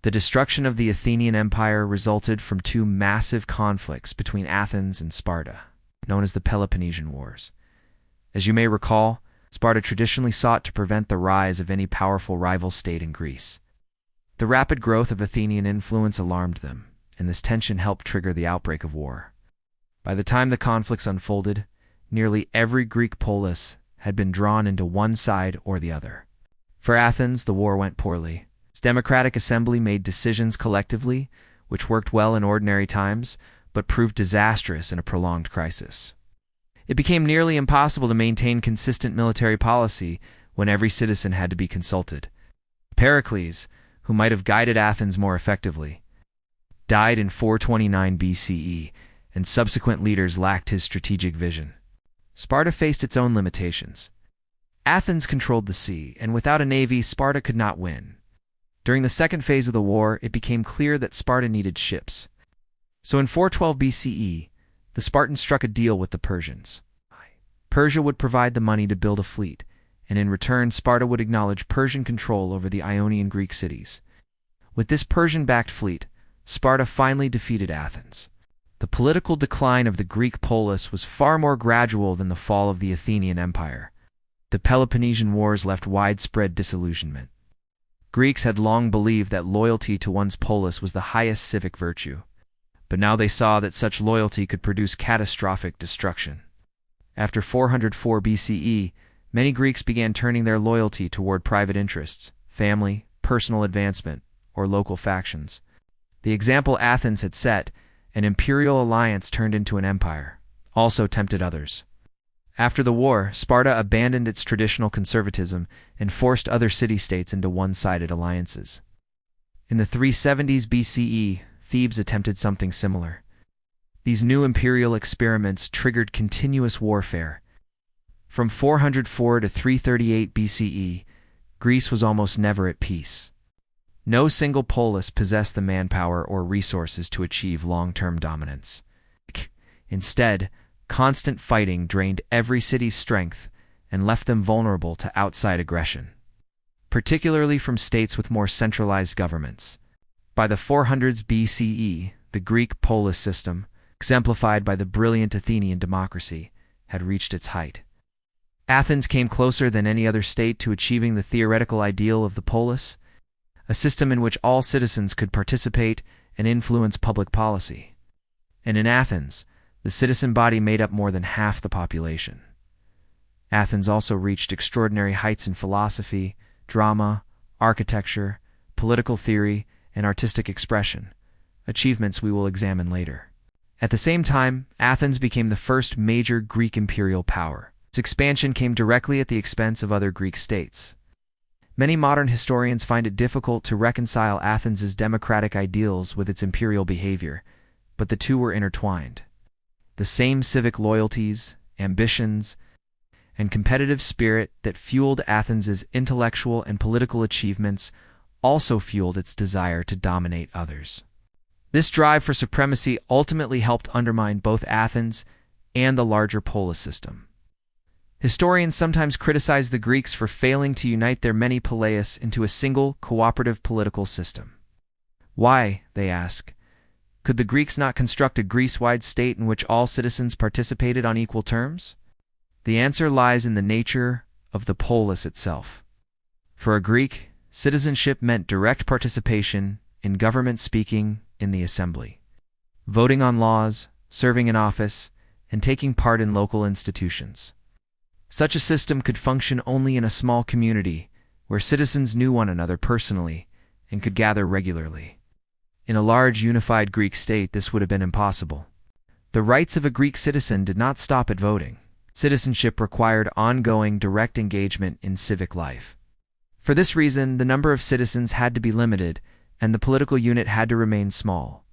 The destruction of the Athenian Empire resulted from two massive conflicts between Athens and Sparta, known as the Peloponnesian Wars. As you may recall, Sparta traditionally sought to prevent the rise of any powerful rival state in Greece. The rapid growth of Athenian influence alarmed them, and this tension helped trigger the outbreak of war. By the time the conflicts unfolded, nearly every Greek polis had been drawn into one side or the other. For Athens, the war went poorly. Its democratic assembly made decisions collectively, which worked well in ordinary times, but proved disastrous in a prolonged crisis. It became nearly impossible to maintain consistent military policy when every citizen had to be consulted. Pericles, who might have guided Athens more effectively, died in 429 BCE, and subsequent leaders lacked his strategic vision. Sparta faced its own limitations. Athens controlled the sea, and without a navy, Sparta could not win. During the second phase of the war, it became clear that Sparta needed ships. So in 412 BCE, the Spartans struck a deal with the Persians. Persia would provide the money to build a fleet, and in return Sparta would acknowledge Persian control over the Ionian Greek cities. With this Persian-backed fleet, Sparta finally defeated Athens. The political decline of the Greek polis was far more gradual than the fall of the Athenian Empire. The Peloponnesian Wars left widespread disillusionment. Greeks had long believed that loyalty to one's polis was the highest civic virtue, but now they saw that such loyalty could produce catastrophic destruction. After 404 BCE, many Greeks began turning their loyalty toward private interests, family, personal advancement, or local factions. The example Athens had set, an imperial alliance turned into an empire, also tempted others. After the war, Sparta abandoned its traditional conservatism and forced other city-states into one-sided alliances. In the 370s BCE, Thebes attempted something similar. These new imperial experiments triggered continuous warfare. From 404 to 338 BCE, Greece was almost never at peace. No single polis possessed the manpower or resources to achieve long-term dominance. Instead, constant fighting drained every city's strength and left them vulnerable to outside aggression, particularly from states with more centralized governments. By the 400s BCE, the Greek polis system, exemplified by the brilliant Athenian democracy, had reached its height. Athens came closer than any other state to achieving the theoretical ideal of the polis, a system in which all citizens could participate and influence public policy. And in Athens, the citizen body made up more than half the population. Athens also reached extraordinary heights in philosophy, drama, architecture, political theory, and artistic expression, achievements we will examine later. At the same time, Athens became the first major Greek imperial power. Its expansion came directly at the expense of other Greek states. Many modern historians find it difficult to reconcile Athens's democratic ideals with its imperial behavior, but the two were intertwined. The same civic loyalties, ambitions, and competitive spirit that fueled Athens's intellectual and political achievements also fueled its desire to dominate others. This drive for supremacy ultimately helped undermine both Athens and the larger polis system. Historians sometimes criticize the Greeks for failing to unite their many poleis into a single, cooperative political system. Why, they ask, could the Greeks not construct a Greece-wide state in which all citizens participated on equal terms? The answer lies in the nature of the polis itself. For a Greek, citizenship meant direct participation in government speaking in the assembly, voting on laws, serving in office, and taking part in local institutions. Such a system could function only in a small community where citizens knew one another personally and could gather regularly. In a large unified Greek state, this would have been impossible. The rights of a Greek citizen did not stop at voting. Citizenship required ongoing, direct engagement in civic life. For this reason, the number of citizens had to be limited, and the political unit had to remain small.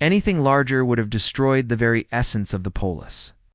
Anything larger would have destroyed the very essence of the polis.